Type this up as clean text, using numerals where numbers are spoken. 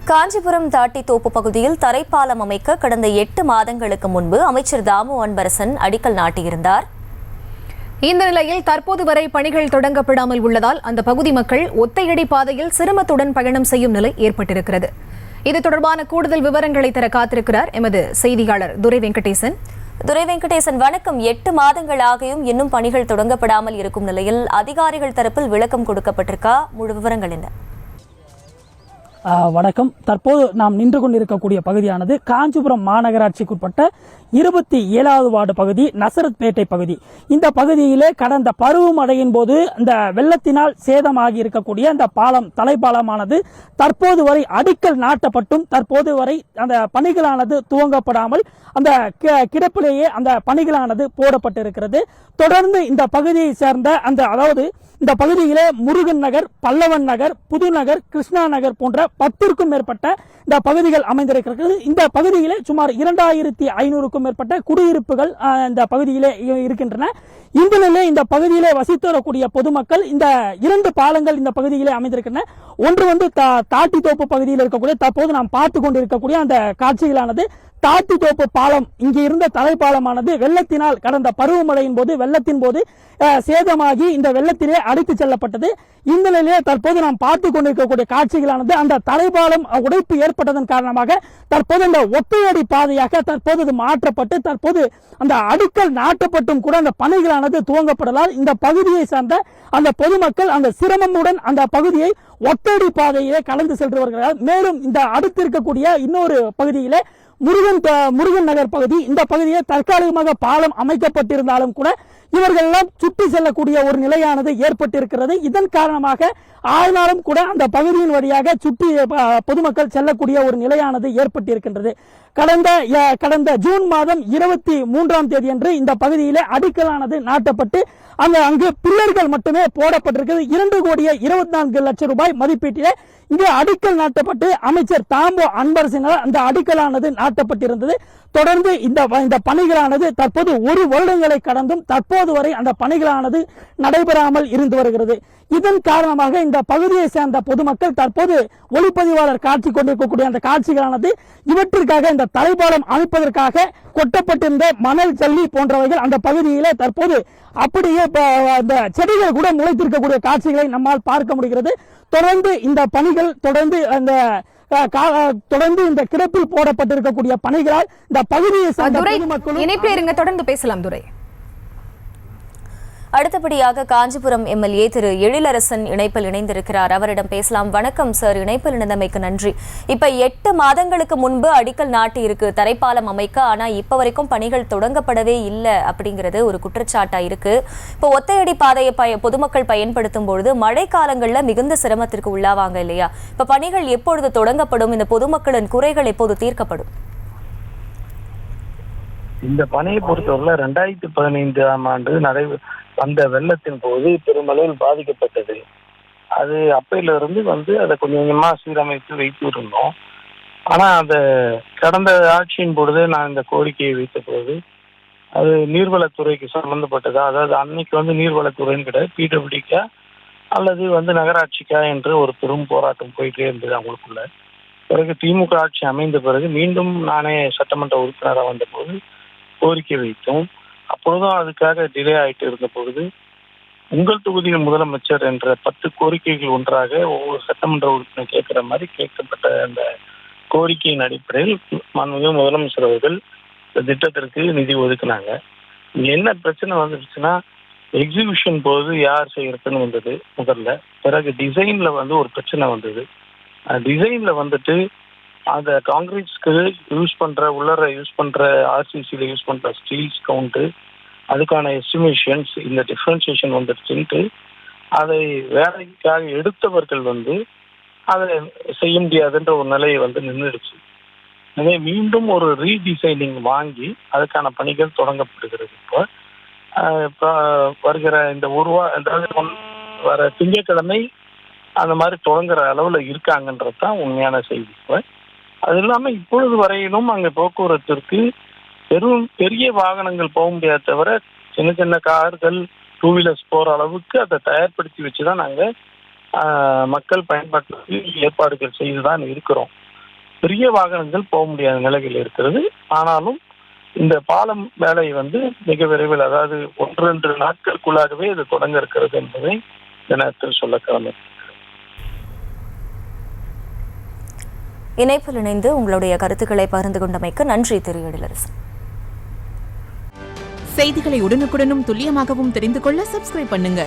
காஞ்சிபுரம் தாட்டித்தோப்பு பகுதியில் தரைப்பாலம் அமைக்க கடந்த 8 மாதங்களுக்கு முன்பு அமைச்சர் தாமு அன்பரசன் அடிக்கல் நாட்டியிருந்தார். இந்த நிலையில் தற்போது வரை பணிகள் தொடங்கப்படாமல் உள்ளதால் அந்த பகுதி மக்கள் ஒத்தையடி பாதையில் சிரமத்துடன் பயணம் செய்யும் நிலை ஏற்பட்டிருக்கிறது. இது தொடர்பான கூடுதல் விவரங்களை தர காத்திருக்கிறார் எமது செய்தியாளர் துரை வெங்கடேசன். துரை வெங்கடேசன், வணக்கம். 8 மாதங்களாகியும் இன்னும் பணிகள் தொடங்கப்படாமல் இருக்கும் நிலையில் அதிகாரிகள் தரப்பில் விளக்கம் கொடுக்கப்பட்டிருக்கா? முழு விவரங்கள் என்ன? வணக்கம். தற்போது நாம் நின்று கொண்டிருக்கக்கூடிய பகுதியானது காஞ்சிபுரம் மாநகராட்சிக்குட்பட்ட 27வது வார்டு பகுதி, நசரத்பேட்டை பகுதி. இந்த பகுதியிலே கடந்த பருவமழையின் போது இந்த வெள்ளத்தினால் சேதமாகி இருக்கக்கூடிய அந்த பாலம், தலைப்பாலமானது தற்போது வரை அடிக்கல் நாட்டப்பட்டும் தற்போது வரை அந்த பணிகளானது துவங்கப்படாமல் அந்த கிடப்பிலேயே அந்த பணிகளானது போடப்பட்டிருக்கிறது. தொடர்ந்து இந்த பகுதியை சேர்ந்த அதாவது இந்த பகுதியிலே முருகன் நகர், பல்லவன் நகர், புதுநகர், கிருஷ்ணா நகர் போன்ற 10க்கும் மேற்பட்ட இந்த பகுதிகள் அமைந்திருக்கிறது. இந்த பகுதியிலே சுமார் 2500க்கும் மேற்பட்ட குடியிருப்புகள் இந்த பகுதியிலே இருக்கின்றன. இந்த நிலையில் இந்த பகுதியிலே வசித்து வரக்கூடிய பொதுமக்கள் இந்த 2 பாலங்கள் இந்த பகுதியிலே அமைந்திருக்கின்றன. ஒன்று தாட்டித்தோப்பு பகுதியில் இருக்கக்கூடிய தற்போது நாம் பார்த்து கொண்டிருக்கக்கூடிய அந்த காட்சிகளானது தாட்டித்தோப்பு பாலம். இங்கு இருந்த தலைப்பாலமானது வெள்ளத்தினால் கடந்த பருவமழையின் போது வெள்ளத்தின் போது சேதமாகி இந்த வெள்ளத்திலே அடித்து செல்லப்பட்டது. இந்த நிலையிலே தற்போது நாம் பார்த்து கொண்டிருக்கக்கூடிய காட்சிகளானது அந்த தலைப்பாலம் உடைப்பு ஏற்பட்டதன் காரணமாக தற்போது அந்த ஒத்தையடி பாதையாக தற்போது மாற்றப்பட்டு தற்போது அந்த அடிக்கல் நாட்டப்பட்டும் கூட அந்த பணிகளானது துவங்கப்படலால் இந்த பகுதியை சார்ந்த அந்த பொதுமக்கள் அந்த சிரமமுடன் அந்த பகுதியை ஒத்தையடி பாதையிலே கடந்து சென்று வருகிறார்கள். மேலும் இந்த அடுத்து இருக்கக்கூடிய இன்னொரு பகுதியிலே முருகன் நகர் பகுதி, இந்த பகுதியை தற்காலிகமாக பாலம் அமைக்கப்பட்டிருந்தாலும் கூட இவர்கள் எல்லாம் சுற்றி செல்லக்கூடிய ஒரு நிலையானது ஏற்பட்டிருக்கிறது. இதன் காரணமாக ஆனாலும் கூட அந்த பகுதியின் வழியாக சுற்றி பொதுமக்கள் செல்லக்கூடிய ஒரு நிலையானது ஏற்பட்டிருக்கின்றது. கடந்த ஜூன் மாதம் 23ஆம் தேதி அன்று இந்த பகுதியிலே அடிக்கலானது நாட்டப்பட்டு அங்கு பில்லர்கள் மட்டுமே போடப்பட்டிருக்கிறது. 2,24,00,000 ரூபாய் மதிப்பீட்டிலே இங்கு அடிக்கல் நாட்டப்பட்டு அமைச்சர் தாமு அன்பரசனால் அந்த அடிக்கலானது நாட்டப்பட்டிருந்தது. தொடர்ந்து இந்த பணிகளானது தற்போது 1 வருடங்களை கடந்தும் தற்போது வரை அந்த பணிகளானது நடைபெறாமல் இருந்து வருகிறது. இதன் காரணமாக இந்த பகுதியை சேர்ந்த பொதுமக்கள் தற்போது ஒளிப்பதிவாளர் காட்சி கொண்டிருக்கக்கூடிய அந்த காட்சிகளானது இவற்றிற்காக இந்த தலைப்பாலம் அமைப்பதற்காக கொட்டப்பட்டிருந்த மணல், ஜல்லி போன்றவைகள் அந்த பகுதியிலே தற்போது அப்படியே அந்த செடிகள் கூட முளைத்திருக்கக்கூடிய காட்சிகளை நம்மால் பார்க்க முடிகிறது. தொடர்ந்து இந்த பணிகள் தொடர்ந்து இந்த கிடப்பில் போடப்பட்டிருக்கக்கூடிய பணிகளால் இந்த பகுதியை சேர்ந்த பொதுமக்களும் இணைப்பில் இருங்க, தொடர்ந்து பேசலாம் துரை. அடுத்தபடியாக காஞ்சிபுரம் எம்எல்ஏ திரு எழிலரசன் இணைப்பில் இணைந்திருக்கிறார். அவரிடம் பேசலாம். வணக்கம் சார், இணைப்பில் இணைந்தமைக்கு நன்றி. இப்ப 8 மாதங்களுக்கு முன்பு அடிக்கல் நாட்டி இருக்கு தரைப்பாலம் அமைக்க, ஆனா இப்ப வரைக்கும் பணிகள் தொடங்கப்படவே இல்லை அப்படிங்கிறது ஒரு குற்றச்சாட்டா இருக்கு. இப்போ ஒத்தையடி பாதையை பொதுமக்கள் பயன்படுத்தும் பொழுது மழை காலங்கள்ல மிகுந்த சிரமத்திற்கு உள்ளாவாங்க இல்லையா? இப்ப பணிகள் எப்பொழுது தொடங்கப்படும்? இந்த பொதுமக்களின் குறைகள் எப்போது தீர்க்கப்படும்? இந்த பணியை பொறுத்தவரை 2015ஆம் ஆண்டு அந்த வெள்ளத்தின் போது பெருமளவில் பாதிக்கப்பட்டது. அது அப்பையிலிருந்து அதை கொஞ்சம் கொஞ்சமா சீரமைத்து வைத்து இருந்தோம். ஆனா அந்த கடந்த ஆட்சியின் பொழுது நான் இந்த கோரிக்கையை வைத்த போது அது நீர்வளத்துறைக்கு சம்பந்தப்பட்டதா, அதாவது அன்னைக்கு நீர்வளத்துறைன்னு கிடையாது, பிடபிள்யூக்கா அல்லது நகராட்சிக்கா என்று ஒரு பெரும் போராட்டம் போயிட்டே இருந்தது அவங்களுக்குள்ள. பிறகு திமுக ஆட்சி அமைந்த பிறகு மீண்டும் நானே சட்டமன்ற உறுப்பினராக வந்த போது கோரிக்கை வைத்தோம். அப்பொழுதும் அதுக்காக டிலே ஆகிட்டு இருந்த பொழுது உங்கள் தொகுதியில் முதலமைச்சர் என்ற 10 கோரிக்கைகள் ஒன்றாக ஒவ்வொரு சட்டமன்ற உறுப்பினர் கேட்கிற மாதிரி கேட்கப்பட்ட அந்த கோரிக்கையின் அடிப்படையில் மாண்புமிகு முதலமைச்சர் அவர்கள் இந்த திட்டத்திற்கு நிதி ஒதுக்குனாங்க. என்ன பிரச்சனை வந்துருச்சுன்னா, எக்ஸிபிஷன் போது யார் செய்யறதுன்னு வந்தது முதல்ல. பிறகு டிசைன்ல ஒரு பிரச்சனை வந்தது. டிசைன்ல அந்த காங்கிரீட்ஸ்க்கு யூஸ் பண்ற உள்ளர யூஸ் பண்ற ஆர்சிசியில் யூஸ் பண்ற ஸ்டீல்ஸ் கவுண்ட்டு, அதுக்கான எஸ்டிமேஷன்ஸ், இந்த டிஃபரன்சியேஷன் வந்துடுச்சுன்ட்டு அதை வேலைக்காக எடுத்தவர்கள் அதை செய்ய முடியாதுன்ற ஒரு நிலையை நின்றுடுச்சு. எனவே மீண்டும் ஒரு ரீடிசைனிங் வாங்கி அதுக்கான பணிகள் தொடங்கப்படுகிறது. இப்போ வருகிற இந்த வர திங்கட்கிழமை அந்த மாதிரி தொடங்குற அளவில் இருக்காங்கன்றது தான் உண்மையான செய்தி. அது இல்லாமல் இப்பொழுது வரையிலும் அங்கே போக்குவரத்திற்கு பெரிய வாகனங்கள் போக முடியாத தவிர சின்ன சின்ன கார்கள், 2 வீலர்ஸ் போகிற அளவுக்கு அதை தயார்படுத்தி வச்சு தான் நாங்கள் மக்கள் பயன்பாட்டுக்கு ஏற்பாடுகள் செய்து தான் இருக்கிறோம். பெரிய வாகனங்கள் போக முடியாத நிலையில் இருக்கிறது. ஆனாலும் இந்த பாலம் வேலை வந்து மிக விரைவில், அதாவது 1-2 நாட்களுக்குள்ளாகவே இது தொடங்க இருக்கிறது என்பதை இந்த நேரத்தில் சொல்ல கடமை. இணைப்பில் இணைந்து உங்களுடைய கருத்துக்களை பகிர்ந்து கொண்டமைக்கு நன்றி திரு எழிலரசன். செய்திகளை உடனுக்குடனும் துல்லியமாகவும் தெரிந்து கொள்ள சப்ஸ்கிரைப் பண்ணுங்க.